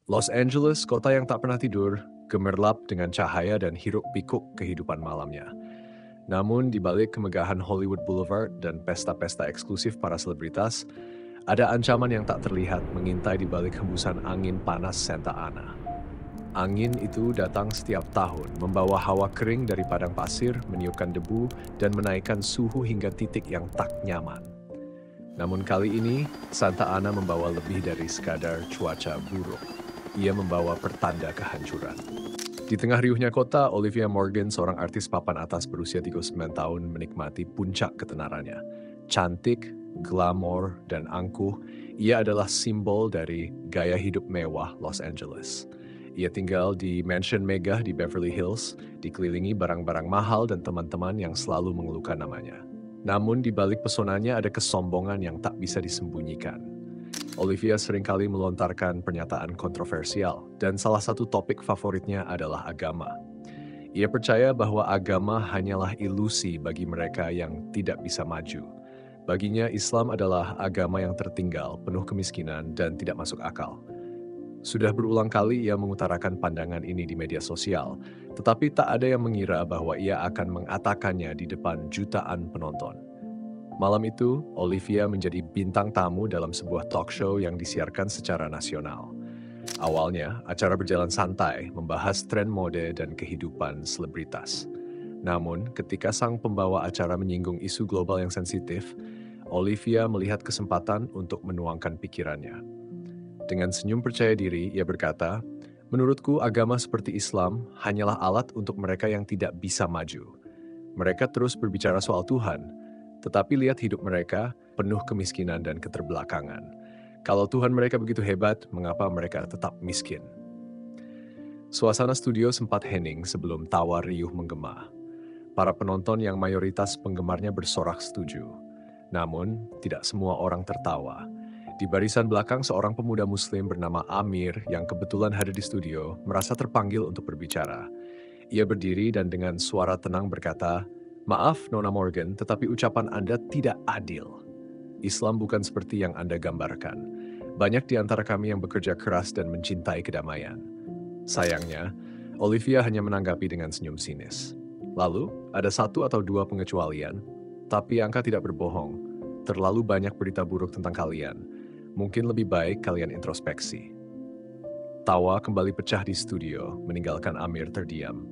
Los Angeles, kota yang tak pernah tidur, gemerlap dengan cahaya dan hiruk-pikuk kehidupan malamnya. Namun, di balik kemegahan Hollywood Boulevard dan pesta-pesta eksklusif para selebritas, ada ancaman yang tak terlihat mengintai di balik hembusan angin panas Santa Ana. Angin itu datang setiap tahun, membawa hawa kering dari padang pasir, meniupkan debu, dan menaikkan suhu hingga titik yang tak nyaman. Namun kali ini, Santa Ana membawa lebih dari sekadar cuaca buruk. Ia membawa pertanda kehancuran. Di tengah riuhnya kota, Olivia Morgan, seorang artis papan atas berusia 39 tahun, menikmati puncak ketenarannya. Cantik, glamor, dan angkuh, ia adalah simbol dari gaya hidup mewah Los Angeles. Ia tinggal di mansion megah di Beverly Hills, dikelilingi barang-barang mahal dan teman-teman yang selalu mengeluhkan namanya. Namun di balik pesonanya ada kesombongan yang tak bisa disembunyikan. Olivia seringkali melontarkan pernyataan kontroversial, dan salah satu topik favoritnya adalah agama. Ia percaya bahwa agama hanyalah ilusi bagi mereka yang tidak bisa maju. Baginya, Islam adalah agama yang tertinggal, penuh kemiskinan, dan tidak masuk akal. Sudah berulang kali ia mengutarakan pandangan ini di media sosial, tetapi tak ada yang mengira bahwa ia akan mengatakannya di depan jutaan penonton. Malam itu, Olivia menjadi bintang tamu dalam sebuah talk show yang disiarkan secara nasional. Awalnya, acara berjalan santai, membahas tren mode dan kehidupan selebritas. Namun, ketika sang pembawa acara menyinggung isu global yang sensitif, Olivia melihat kesempatan untuk menuangkan pikirannya. Dengan senyum percaya diri, ia berkata, "Menurutku, agama seperti Islam hanyalah alat untuk mereka yang tidak bisa maju. Mereka terus berbicara soal Tuhan, tetapi lihat hidup mereka penuh kemiskinan dan keterbelakangan. Kalau Tuhan mereka begitu hebat, mengapa mereka tetap miskin?" Suasana studio sempat hening sebelum tawa riuh menggema. Para penonton yang mayoritas penggemarnya bersorak setuju. Namun, tidak semua orang tertawa. Di barisan belakang, seorang pemuda muslim bernama Amir yang kebetulan hadir di studio merasa terpanggil untuk berbicara. Ia berdiri dan dengan suara tenang berkata, "Maaf, Nona Morgan, tetapi ucapan Anda tidak adil. Islam bukan seperti yang Anda gambarkan. Banyak di antara kami yang bekerja keras dan mencintai kedamaian." Sayangnya, Olivia hanya menanggapi dengan senyum sinis. Lalu, ada satu atau dua pengecualian, tapi angka tidak berbohong. Terlalu banyak berita buruk tentang kalian. Mungkin lebih baik kalian introspeksi. Tawa kembali pecah di studio, meninggalkan Amir terdiam.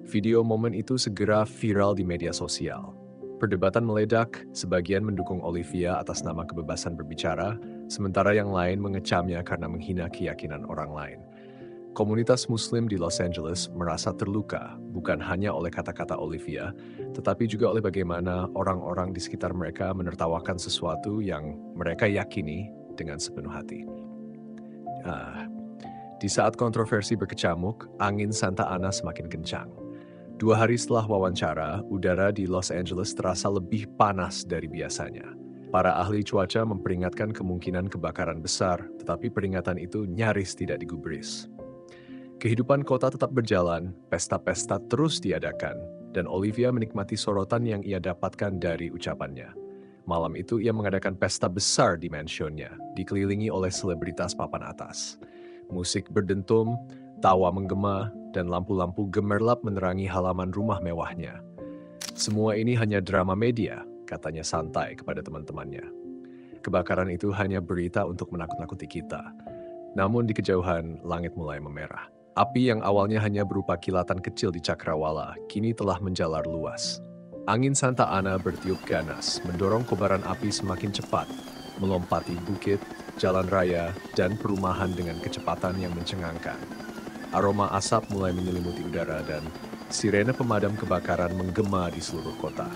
Video momen itu segera viral di media sosial. Perdebatan meledak, sebagian mendukung Olivia atas nama kebebasan berbicara, sementara yang lain mengecamnya karena menghina keyakinan orang lain. Komunitas Muslim di Los Angeles merasa terluka, bukan hanya oleh kata-kata Olivia, tetapi juga oleh bagaimana orang-orang di sekitar mereka menertawakan sesuatu yang mereka yakini dengan sepenuh hati. Di saat kontroversi berkecamuk, angin Santa Ana semakin kencang. 2 hari setelah wawancara, udara di Los Angeles terasa lebih panas dari biasanya. Para ahli cuaca memperingatkan kemungkinan kebakaran besar, tetapi peringatan itu nyaris tidak digubris. Kehidupan kota tetap berjalan, pesta-pesta terus diadakan, dan Olivia menikmati sorotan yang ia dapatkan dari ucapannya. Malam itu ia mengadakan pesta besar di mansionnya, dikelilingi oleh selebritas papan atas. Musik berdentum, tawa menggema, dan lampu-lampu gemerlap menerangi halaman rumah mewahnya. "Semua ini hanya drama media," katanya santai kepada teman-temannya. "Kebakaran itu hanya berita untuk menakut-nakuti kita." Namun di kejauhan, langit mulai memerah. Api yang awalnya hanya berupa kilatan kecil di cakrawala, kini telah menjalar luas. Angin Santa Ana bertiup ganas, mendorong kobaran api semakin cepat, melompati bukit, jalan raya, dan perumahan dengan kecepatan yang mencengangkan. Aroma asap mulai menyelimuti udara dan sirene pemadam kebakaran menggema di seluruh kota.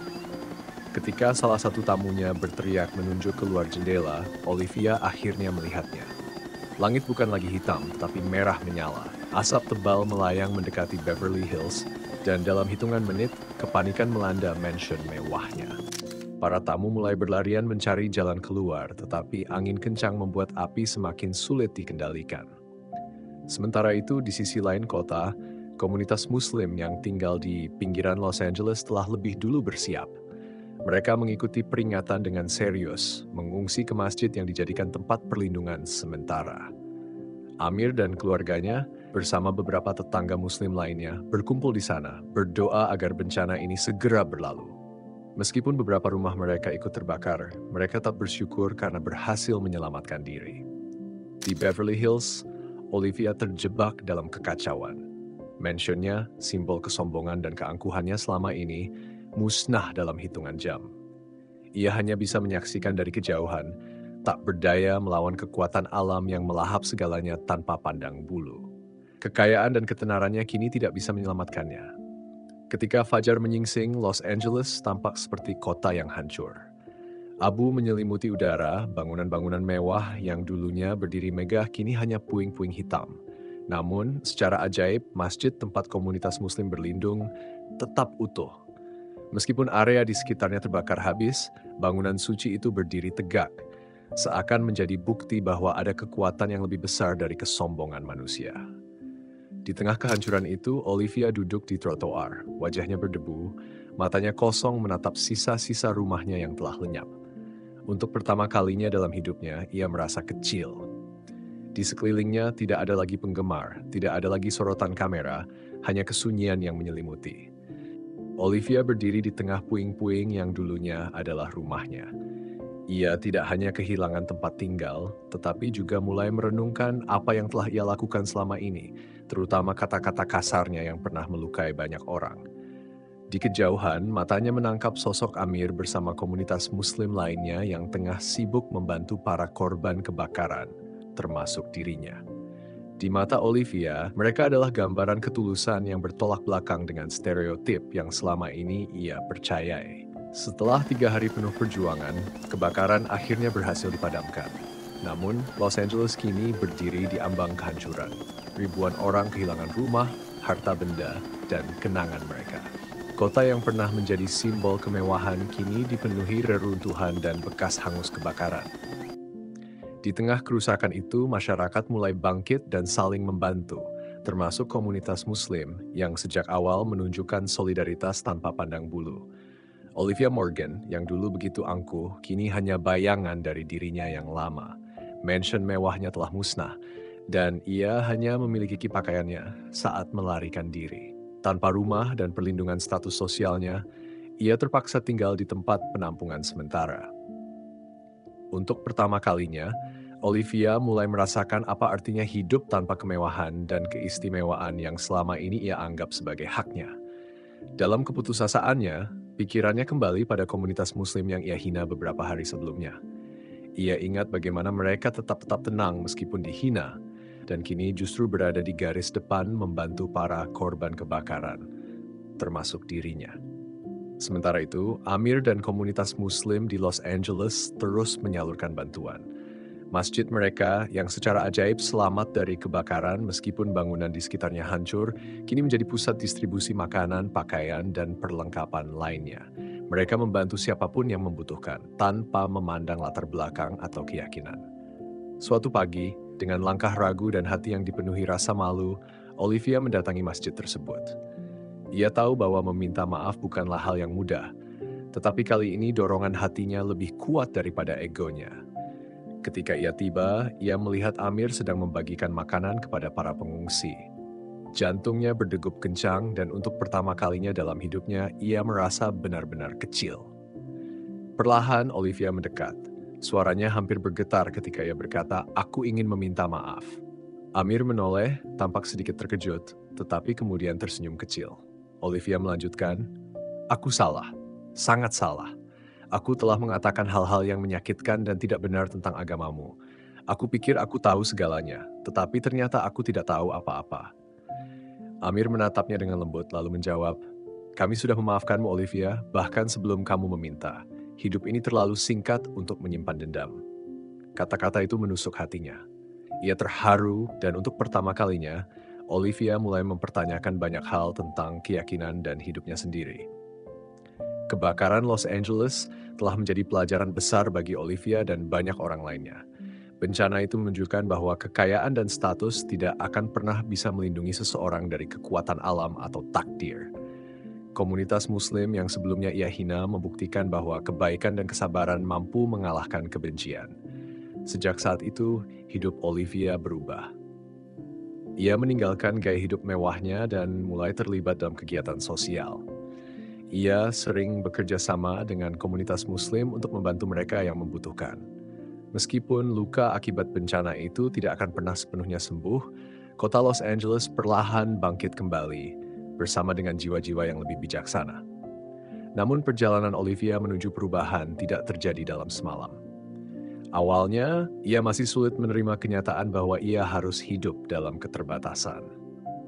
Ketika salah satu tamunya berteriak menunjuk keluar jendela, Olivia akhirnya melihatnya. Langit bukan lagi hitam, tetapi merah menyala. Asap tebal melayang mendekati Beverly Hills, dan dalam hitungan menit, kepanikan melanda mansion mewahnya. Para tamu mulai berlarian mencari jalan keluar, tetapi angin kencang membuat api semakin sulit dikendalikan. Sementara itu, di sisi lain kota, komunitas Muslim yang tinggal di pinggiran Los Angeles telah lebih dulu bersiap. Mereka mengikuti peringatan dengan serius, mengungsi ke masjid yang dijadikan tempat perlindungan sementara. Amir dan keluarganya bersama beberapa tetangga muslim lainnya berkumpul di sana, berdoa agar bencana ini segera berlalu. Meskipun beberapa rumah mereka ikut terbakar, mereka tetap bersyukur karena berhasil menyelamatkan diri. Di Beverly Hills, Olivia terjebak dalam kekacauan. Mansionnya, simbol kesombongan dan keangkuhannya selama ini, musnah dalam hitungan jam. Ia hanya bisa menyaksikan dari kejauhan, tak berdaya melawan kekuatan alam yang melahap segalanya tanpa pandang bulu. Kekayaan dan ketenarannya kini tidak bisa menyelamatkannya. Ketika fajar menyingsing, Los Angeles tampak seperti kota yang hancur. Abu menyelimuti udara, bangunan-bangunan mewah yang dulunya berdiri megah kini hanya puing-puing hitam. Namun, secara ajaib, masjid tempat komunitas muslim berlindung tetap utuh. Meskipun area di sekitarnya terbakar habis, bangunan suci itu berdiri tegak, seakan menjadi bukti bahwa ada kekuatan yang lebih besar dari kesombongan manusia. Di tengah kehancuran itu, Olivia duduk di trotoar, wajahnya berdebu, matanya kosong menatap sisa-sisa rumahnya yang telah lenyap. Untuk pertama kalinya dalam hidupnya, ia merasa kecil. Di sekelilingnya tidak ada lagi penggemar, tidak ada lagi sorotan kamera, hanya kesunyian yang menyelimuti. Olivia berdiri di tengah puing-puing yang dulunya adalah rumahnya. Ia tidak hanya kehilangan tempat tinggal, tetapi juga mulai merenungkan apa yang telah ia lakukan selama ini, terutama kata-kata kasarnya yang pernah melukai banyak orang. Di kejauhan, matanya menangkap sosok Amir bersama komunitas muslim lainnya yang tengah sibuk membantu para korban kebakaran, termasuk dirinya. Di mata Olivia, mereka adalah gambaran ketulusan yang bertolak belakang dengan stereotip yang selama ini ia percayai. Setelah 3 hari penuh perjuangan, kebakaran akhirnya berhasil dipadamkan. Namun, Los Angeles kini berdiri di ambang kehancuran. Ribuan orang kehilangan rumah, harta benda, dan kenangan mereka. Kota yang pernah menjadi simbol kemewahan kini dipenuhi reruntuhan dan bekas hangus kebakaran. Di tengah kerusakan itu, masyarakat mulai bangkit dan saling membantu, termasuk komunitas muslim yang sejak awal menunjukkan solidaritas tanpa pandang bulu. Olivia Morgan, yang dulu begitu angkuh, kini hanya bayangan dari dirinya yang lama. Mansion mewahnya telah musnah, dan ia hanya memiliki pakaiannya saat melarikan diri. Tanpa rumah dan perlindungan status sosialnya, ia terpaksa tinggal di tempat penampungan sementara. Untuk pertama kalinya, Olivia mulai merasakan apa artinya hidup tanpa kemewahan dan keistimewaan yang selama ini ia anggap sebagai haknya. Dalam keputusasaannya, pikirannya kembali pada komunitas muslim yang ia hina beberapa hari sebelumnya. Ia ingat bagaimana mereka tetap tenang meskipun dihina, dan kini justru berada di garis depan membantu para korban kebakaran, termasuk dirinya. Sementara itu, Amir dan komunitas muslim di Los Angeles terus menyalurkan bantuan. Masjid mereka yang secara ajaib selamat dari kebakaran meskipun bangunan di sekitarnya hancur, kini menjadi pusat distribusi makanan, pakaian, dan perlengkapan lainnya. Mereka membantu siapapun yang membutuhkan, tanpa memandang latar belakang atau keyakinan. Suatu pagi, dengan langkah ragu dan hati yang dipenuhi rasa malu, Olivia mendatangi masjid tersebut. Ia tahu bahwa meminta maaf bukanlah hal yang mudah, tetapi kali ini dorongan hatinya lebih kuat daripada egonya. Ketika ia tiba, ia melihat Amir sedang membagikan makanan kepada para pengungsi. Jantungnya berdegup kencang dan untuk pertama kalinya dalam hidupnya, ia merasa benar-benar kecil. Perlahan Olivia mendekat. Suaranya hampir bergetar ketika ia berkata, "Aku ingin meminta maaf." Amir menoleh, tampak sedikit terkejut, tetapi kemudian tersenyum kecil. Olivia melanjutkan, "Aku salah, sangat salah. Aku telah mengatakan hal-hal yang menyakitkan dan tidak benar tentang agamamu. Aku pikir aku tahu segalanya, tetapi ternyata aku tidak tahu apa-apa." Amir menatapnya dengan lembut lalu menjawab, "Kami sudah memaafkanmu Olivia, bahkan sebelum kamu meminta. Hidup ini terlalu singkat untuk menyimpan dendam." Kata-kata itu menusuk hatinya. Ia terharu dan untuk pertama kalinya, Olivia mulai mempertanyakan banyak hal tentang keyakinan dan hidupnya sendiri. Kebakaran Los Angeles telah menjadi pelajaran besar bagi Olivia dan banyak orang lainnya. Bencana itu menunjukkan bahwa kekayaan dan status tidak akan pernah bisa melindungi seseorang dari kekuatan alam atau takdir. Komunitas Muslim yang sebelumnya ia hina membuktikan bahwa kebaikan dan kesabaran mampu mengalahkan kebencian. Sejak saat itu, hidup Olivia berubah. Ia meninggalkan gaya hidup mewahnya dan mulai terlibat dalam kegiatan sosial. Ia sering bekerja sama dengan komunitas Muslim untuk membantu mereka yang membutuhkan. Meskipun luka akibat bencana itu tidak akan pernah sepenuhnya sembuh, kota Los Angeles perlahan bangkit kembali bersama dengan jiwa-jiwa yang lebih bijaksana. Namun perjalanan Olivia menuju perubahan tidak terjadi dalam semalam. Awalnya, ia masih sulit menerima kenyataan bahwa ia harus hidup dalam keterbatasan.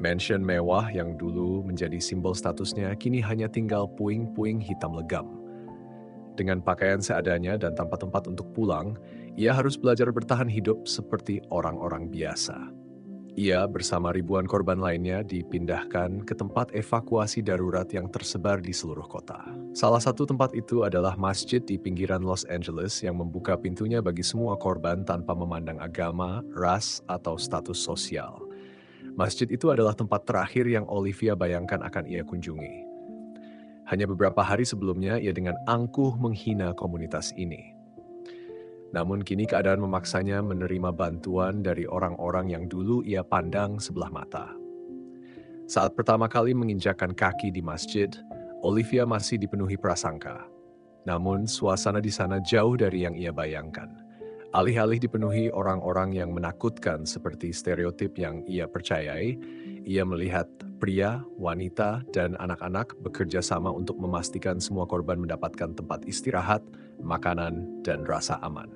Mansion mewah yang dulu menjadi simbol statusnya kini hanya tinggal puing-puing hitam legam. Dengan pakaian seadanya dan tanpa tempat untuk pulang, ia harus belajar bertahan hidup seperti orang-orang biasa. Ia bersama ribuan korban lainnya dipindahkan ke tempat evakuasi darurat yang tersebar di seluruh kota. Salah satu tempat itu adalah masjid di pinggiran Los Angeles yang membuka pintunya bagi semua korban tanpa memandang agama, ras, atau status sosial. Masjid itu adalah tempat terakhir yang Olivia bayangkan akan ia kunjungi. Hanya beberapa hari sebelumnya, ia dengan angkuh menghina komunitas ini. Namun kini keadaan memaksanya menerima bantuan dari orang-orang yang dulu ia pandang sebelah mata. Saat pertama kali menginjakkan kaki di masjid, Olivia masih dipenuhi prasangka. Namun suasana di sana jauh dari yang ia bayangkan. Alih-alih dipenuhi orang-orang yang menakutkan seperti stereotip yang ia percayai, ia melihat pria, wanita, dan anak-anak bekerja sama untuk memastikan semua korban mendapatkan tempat istirahat, makanan, dan rasa aman.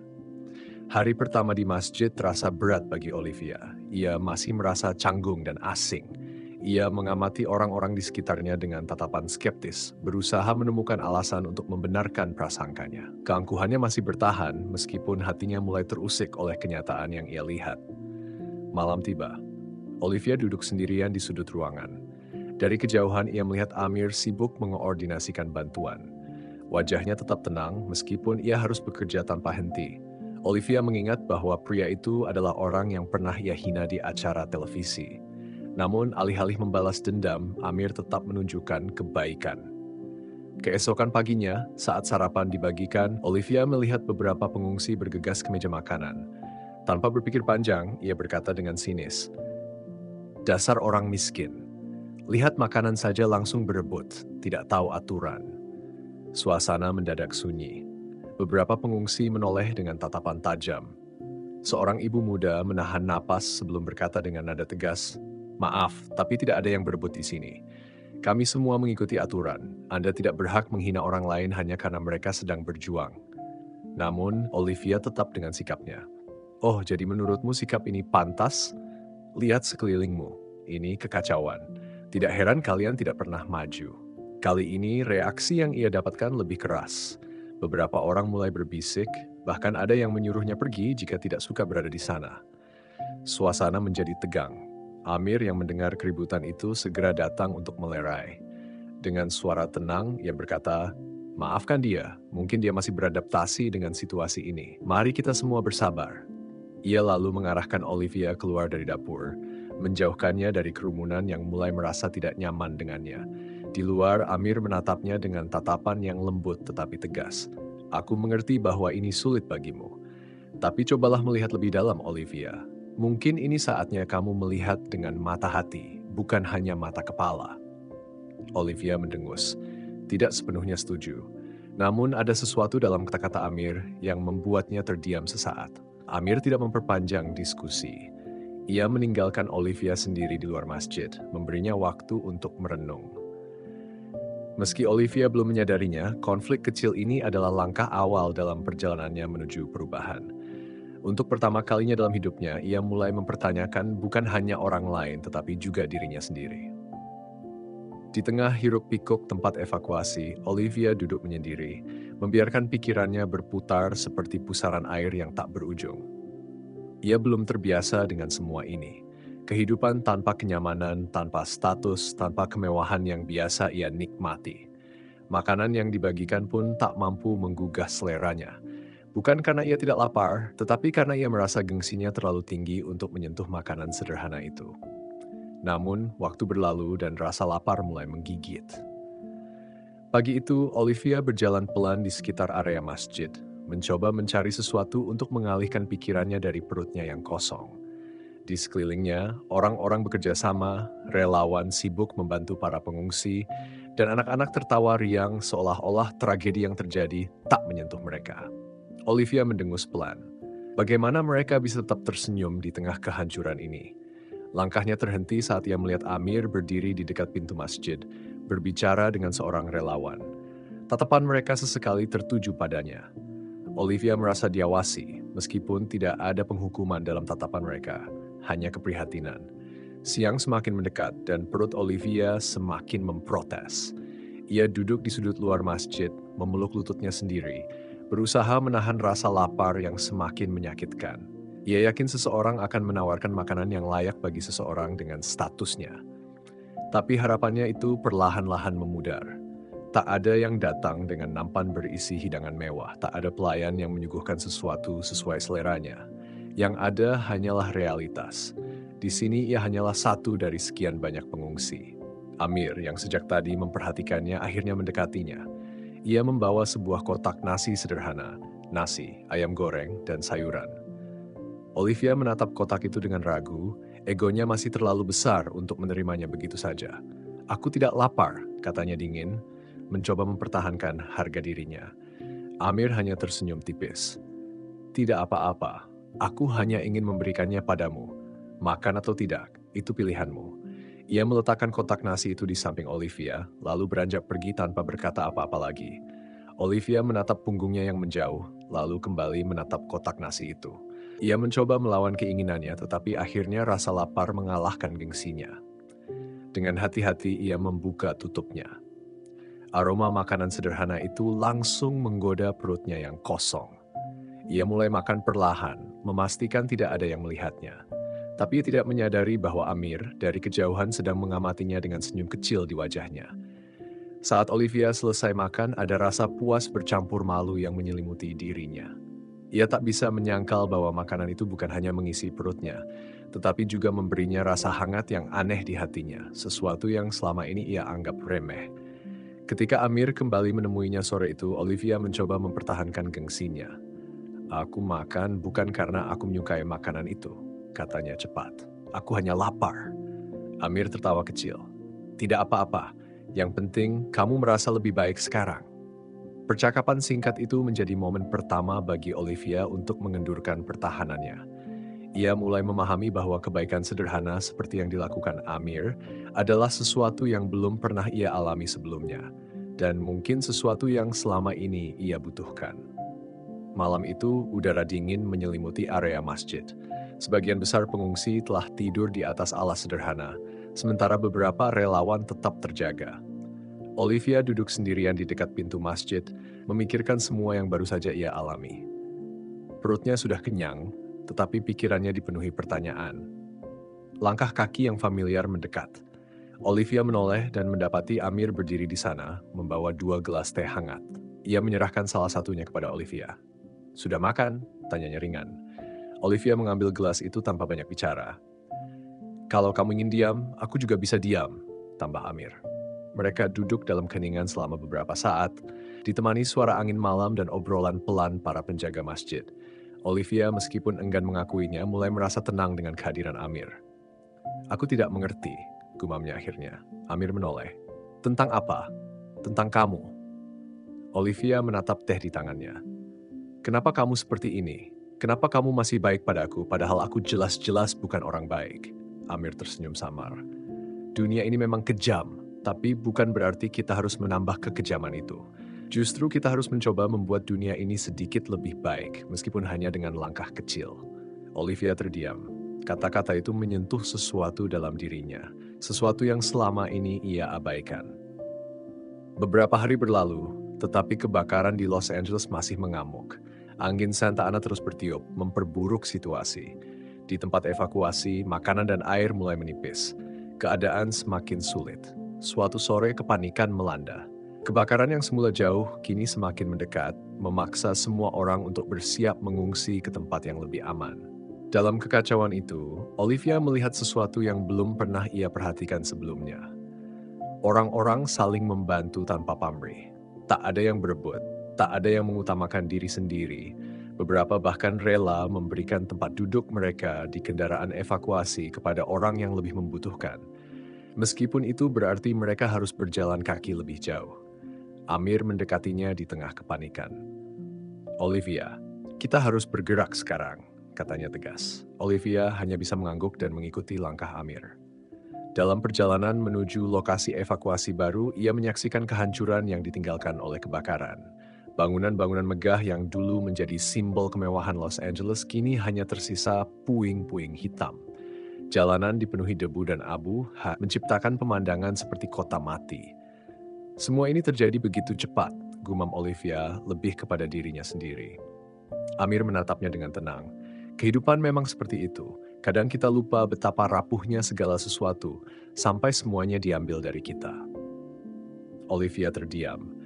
Hari pertama di masjid terasa berat bagi Olivia. Ia masih merasa canggung dan asing. Ia mengamati orang-orang di sekitarnya dengan tatapan skeptis, berusaha menemukan alasan untuk membenarkan prasangkanya. Keangkuhannya masih bertahan meskipun hatinya mulai terusik oleh kenyataan yang ia lihat. Malam tiba. Olivia duduk sendirian di sudut ruangan. Dari kejauhan ia melihat Amir sibuk mengoordinasikan bantuan. Wajahnya tetap tenang meskipun ia harus bekerja tanpa henti. Olivia mengingat bahwa pria itu adalah orang yang pernah ia hina di acara televisi. Namun alih-alih membalas dendam, Amir tetap menunjukkan kebaikan. Keesokan paginya, saat sarapan dibagikan, Olivia melihat beberapa pengungsi bergegas ke meja makanan. Tanpa berpikir panjang, ia berkata dengan sinis, "Dasar orang miskin. Lihat makanan saja langsung berebut, tidak tahu aturan." Suasana mendadak sunyi. Beberapa pengungsi menoleh dengan tatapan tajam. Seorang ibu muda menahan napas sebelum berkata dengan nada tegas, "Maaf, tapi tidak ada yang berebut di sini. Kami semua mengikuti aturan. Anda tidak berhak menghina orang lain hanya karena mereka sedang berjuang." Namun, Olivia tetap dengan sikapnya. "Oh, jadi menurutmu sikap ini pantas? Lihat sekelilingmu. Ini kekacauan. Tidak heran kalian tidak pernah maju." Kali ini, reaksi yang ia dapatkan lebih keras. Beberapa orang mulai berbisik, bahkan ada yang menyuruhnya pergi jika tidak suka berada di sana. Suasana menjadi tegang. Amir yang mendengar keributan itu segera datang untuk melerai. Dengan suara tenang, ia berkata, "Maafkan dia, mungkin dia masih beradaptasi dengan situasi ini. Mari kita semua bersabar." Ia lalu mengarahkan Olivia keluar dari dapur, menjauhkannya dari kerumunan yang mulai merasa tidak nyaman dengannya. Di luar, Amir menatapnya dengan tatapan yang lembut tetapi tegas. "Aku mengerti bahwa ini sulit bagimu. Tapi cobalah melihat lebih dalam, Olivia. Mungkin ini saatnya kamu melihat dengan mata hati, bukan hanya mata kepala." Olivia mendengus, tidak sepenuhnya setuju. Namun ada sesuatu dalam kata-kata Amir yang membuatnya terdiam sesaat. Amir tidak memperpanjang diskusi. Ia meninggalkan Olivia sendiri di luar masjid, memberinya waktu untuk merenung. Meski Olivia belum menyadarinya, konflik kecil ini adalah langkah awal dalam perjalanannya menuju perubahan. Untuk pertama kalinya dalam hidupnya, ia mulai mempertanyakan bukan hanya orang lain, tetapi juga dirinya sendiri. Di tengah hiruk-pikuk tempat evakuasi, Olivia duduk menyendiri, membiarkan pikirannya berputar seperti pusaran air yang tak berujung. Ia belum terbiasa dengan semua ini. Kehidupan tanpa kenyamanan, tanpa status, tanpa kemewahan yang biasa ia nikmati. Makanan yang dibagikan pun tak mampu menggugah seleranya. Bukan karena ia tidak lapar, tetapi karena ia merasa gengsinya terlalu tinggi untuk menyentuh makanan sederhana itu. Namun, waktu berlalu dan rasa lapar mulai menggigit. Pagi itu, Olivia berjalan pelan di sekitar area masjid, mencoba mencari sesuatu untuk mengalihkan pikirannya dari perutnya yang kosong. Di sekelilingnya, orang-orang bekerja sama, relawan sibuk membantu para pengungsi, dan anak-anak tertawa riang seolah-olah tragedi yang terjadi tak menyentuh mereka. Olivia mendengus pelan. Bagaimana mereka bisa tetap tersenyum di tengah kehancuran ini? Langkahnya terhenti saat ia melihat Amir berdiri di dekat pintu masjid, berbicara dengan seorang relawan. Tatapan mereka sesekali tertuju padanya. Olivia merasa diawasi, meskipun tidak ada penghukuman dalam tatapan mereka, hanya keprihatinan. Siang semakin mendekat dan perut Olivia semakin memprotes. Ia duduk di sudut luar masjid, memeluk lututnya sendiri, berusaha menahan rasa lapar yang semakin menyakitkan. Ia yakin seseorang akan menawarkan makanan yang layak bagi seseorang dengan statusnya. Tapi harapannya itu perlahan-lahan memudar. Tak ada yang datang dengan nampan berisi hidangan mewah, tak ada pelayan yang menyuguhkan sesuatu sesuai seleranya. Yang ada hanyalah realitas. Di sini ia hanyalah satu dari sekian banyak pengungsi. Amir yang sejak tadi memperhatikannya akhirnya mendekatinya. Ia membawa sebuah kotak nasi sederhana, nasi, ayam goreng, dan sayuran. Olivia menatap kotak itu dengan ragu, egonya masih terlalu besar untuk menerimanya begitu saja. "Aku tidak lapar," katanya dingin, mencoba mempertahankan harga dirinya. Amir hanya tersenyum tipis. "Tidak apa-apa, aku hanya ingin memberikannya padamu. Makan atau tidak, itu pilihanmu." Ia meletakkan kotak nasi itu di samping Olivia, lalu beranjak pergi tanpa berkata apa-apa lagi. Olivia menatap punggungnya yang menjauh, lalu kembali menatap kotak nasi itu. Ia mencoba melawan keinginannya, tetapi akhirnya rasa lapar mengalahkan gengsinya. Dengan hati-hati ia membuka tutupnya. Aroma makanan sederhana itu langsung menggoda perutnya yang kosong. Ia mulai makan perlahan, memastikan tidak ada yang melihatnya. Tapi ia tidak menyadari bahwa Amir dari kejauhan sedang mengamatinya dengan senyum kecil di wajahnya. Saat Olivia selesai makan, ada rasa puas bercampur malu yang menyelimuti dirinya. Ia tak bisa menyangkal bahwa makanan itu bukan hanya mengisi perutnya, tetapi juga memberinya rasa hangat yang aneh di hatinya, sesuatu yang selama ini ia anggap remeh. Ketika Amir kembali menemuinya sore itu, Olivia mencoba mempertahankan gengsinya. "Aku makan bukan karena aku menyukai makanan itu," katanya cepat. "Aku hanya lapar." Amir tertawa kecil. "Tidak apa-apa, yang penting kamu merasa lebih baik sekarang." Percakapan singkat itu menjadi momen pertama bagi Olivia untuk mengendurkan pertahanannya. Ia mulai memahami bahwa kebaikan sederhana seperti yang dilakukan Amir adalah sesuatu yang belum pernah ia alami sebelumnya, dan mungkin sesuatu yang selama ini ia butuhkan. Malam itu, udara dingin menyelimuti area masjid. Sebagian besar pengungsi telah tidur di atas alas sederhana, sementara beberapa relawan tetap terjaga. Olivia duduk sendirian di dekat pintu masjid, memikirkan semua yang baru saja ia alami. Perutnya sudah kenyang, tetapi pikirannya dipenuhi pertanyaan. Langkah kaki yang familiar mendekat. Olivia menoleh dan mendapati Amir berdiri di sana, membawa 2 gelas teh hangat. Ia menyerahkan salah satunya kepada Olivia. "Sudah makan?" tanyanya ringan. Olivia mengambil gelas itu tanpa banyak bicara. "Kalau kamu ingin diam, aku juga bisa diam," tambah Amir. Mereka duduk dalam keheningan selama beberapa saat, ditemani suara angin malam dan obrolan pelan para penjaga masjid. Olivia, meskipun enggan mengakuinya, mulai merasa tenang dengan kehadiran Amir. "Aku tidak mengerti," gumamnya akhirnya. Amir menoleh. "Tentang apa?" "Tentang kamu." Olivia menatap teh di tangannya. "Kenapa kamu seperti ini? Kenapa kamu masih baik padaku, padahal aku jelas-jelas bukan orang baik?" Amir tersenyum samar. "Dunia ini memang kejam, tapi bukan berarti kita harus menambah kekejaman itu. Justru kita harus mencoba membuat dunia ini sedikit lebih baik, meskipun hanya dengan langkah kecil." Olivia terdiam. Kata-kata itu menyentuh sesuatu dalam dirinya, sesuatu yang selama ini ia abaikan. Beberapa hari berlalu, tetapi kebakaran di Los Angeles masih mengamuk. Angin Santa Ana terus bertiup, memperburuk situasi. Di tempat evakuasi, makanan dan air mulai menipis. Keadaan semakin sulit. Suatu sore kepanikan melanda. Kebakaran yang semula jauh kini semakin mendekat, memaksa semua orang untuk bersiap mengungsi ke tempat yang lebih aman. Dalam kekacauan itu, Olivia melihat sesuatu yang belum pernah ia perhatikan sebelumnya. Orang-orang saling membantu tanpa pamrih. Tak ada yang berebut, tak ada yang mengutamakan diri sendiri. Beberapa bahkan rela memberikan tempat duduk mereka di kendaraan evakuasi kepada orang yang lebih membutuhkan. Meskipun itu berarti mereka harus berjalan kaki lebih jauh. Amir mendekatinya di tengah kepanikan. "Olivia, kita harus bergerak sekarang," katanya tegas. Olivia hanya bisa mengangguk dan mengikuti langkah Amir. Dalam perjalanan menuju lokasi evakuasi baru, ia menyaksikan kehancuran yang ditinggalkan oleh kebakaran. Bangunan-bangunan megah yang dulu menjadi simbol kemewahan Los Angeles kini hanya tersisa puing-puing hitam. Jalanan dipenuhi debu dan abu, menciptakan pemandangan seperti kota mati. Semua ini terjadi begitu cepat, gumam Olivia lebih kepada dirinya sendiri. Amir menatapnya dengan tenang. Kehidupan memang seperti itu. Kadang kita lupa betapa rapuhnya segala sesuatu, sampai semuanya diambil dari kita. Olivia terdiam.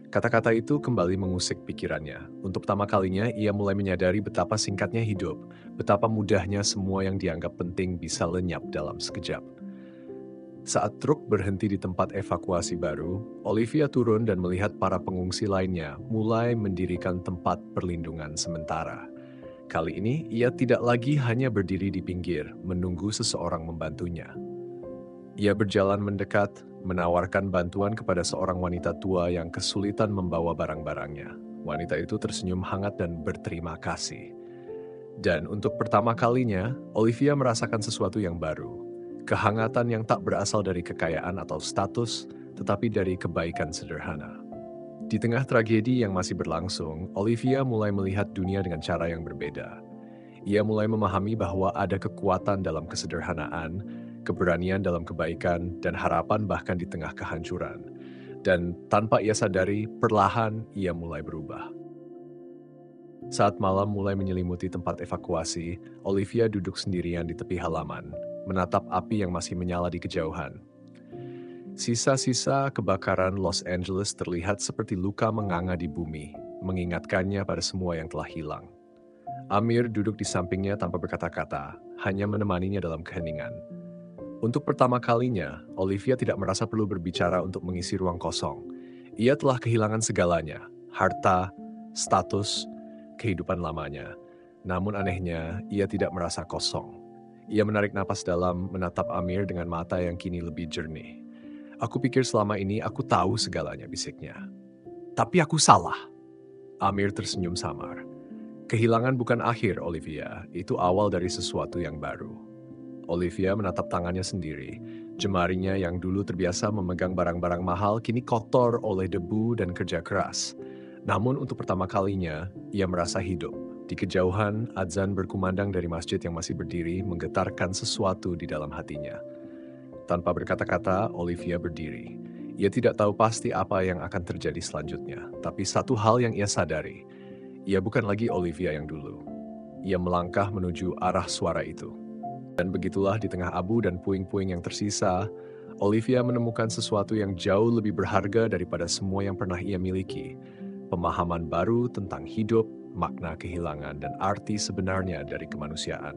Kata-kata itu kembali mengusik pikirannya. Untuk pertama kalinya, ia mulai menyadari betapa singkatnya hidup, betapa mudahnya semua yang dianggap penting bisa lenyap dalam sekejap. Saat truk berhenti di tempat evakuasi baru, Olivia turun dan melihat para pengungsi lainnya mulai mendirikan tempat perlindungan sementara. Kali ini, ia tidak lagi hanya berdiri di pinggir, menunggu seseorang membantunya. Ia berjalan mendekat, menawarkan bantuan kepada seorang wanita tua yang kesulitan membawa barang-barangnya. Wanita itu tersenyum hangat dan berterima kasih. Dan untuk pertama kalinya, Olivia merasakan sesuatu yang baru. Kehangatan yang tak berasal dari kekayaan atau status, tetapi dari kebaikan sederhana. Di tengah tragedi yang masih berlangsung, Olivia mulai melihat dunia dengan cara yang berbeda. Ia mulai memahami bahwa ada kekuatan dalam kesederhanaan, keberanian dalam kebaikan, dan harapan bahkan di tengah kehancuran. Dan tanpa ia sadari, perlahan ia mulai berubah. Saat malam mulai menyelimuti tempat evakuasi, Olivia duduk sendirian di tepi halaman, menatap api yang masih menyala di kejauhan. Sisa-sisa kebakaran Los Angeles terlihat seperti luka menganga di bumi, mengingatkannya pada semua yang telah hilang. Amir duduk di sampingnya tanpa berkata-kata, hanya menemaninya dalam keheningan. Untuk pertama kalinya, Olivia tidak merasa perlu berbicara untuk mengisi ruang kosong. Ia telah kehilangan segalanya, harta, status, kehidupan lamanya. Namun anehnya, ia tidak merasa kosong. Ia menarik napas dalam, menatap Amir dengan mata yang kini lebih jernih. "Aku pikir selama ini aku tahu segalanya," bisiknya. "Tapi aku salah." Amir tersenyum samar. "Kehilangan bukan akhir, Olivia. Itu awal dari sesuatu yang baru." Olivia menatap tangannya sendiri. Jemarinya yang dulu terbiasa memegang barang-barang mahal kini kotor oleh debu dan kerja keras. Namun untuk pertama kalinya, ia merasa hidup. Di kejauhan, adzan berkumandang dari masjid yang masih berdiri menggetarkan sesuatu di dalam hatinya. Tanpa berkata-kata, Olivia berdiri. Ia tidak tahu pasti apa yang akan terjadi selanjutnya, tapi satu hal yang ia sadari, ia bukan lagi Olivia yang dulu. Ia melangkah menuju arah suara itu. Dan begitulah di tengah abu dan puing-puing yang tersisa, Olivia menemukan sesuatu yang jauh lebih berharga daripada semua yang pernah ia miliki. Pemahaman baru tentang hidup, makna kehilangan, dan arti sebenarnya dari kemanusiaan.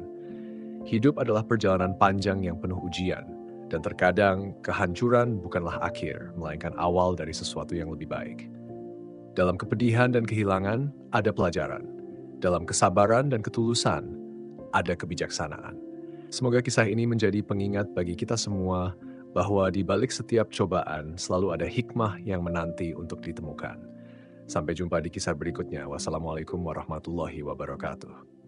Hidup adalah perjalanan panjang yang penuh ujian. Dan terkadang kehancuran bukanlah akhir, melainkan awal dari sesuatu yang lebih baik. Dalam kepedihan dan kehilangan, ada pelajaran. Dalam kesabaran dan ketulusan, ada kebijaksanaan. Semoga kisah ini menjadi pengingat bagi kita semua bahwa di balik setiap cobaan selalu ada hikmah yang menanti untuk ditemukan. Sampai jumpa di kisah berikutnya. Wassalamualaikum warahmatullahi wabarakatuh.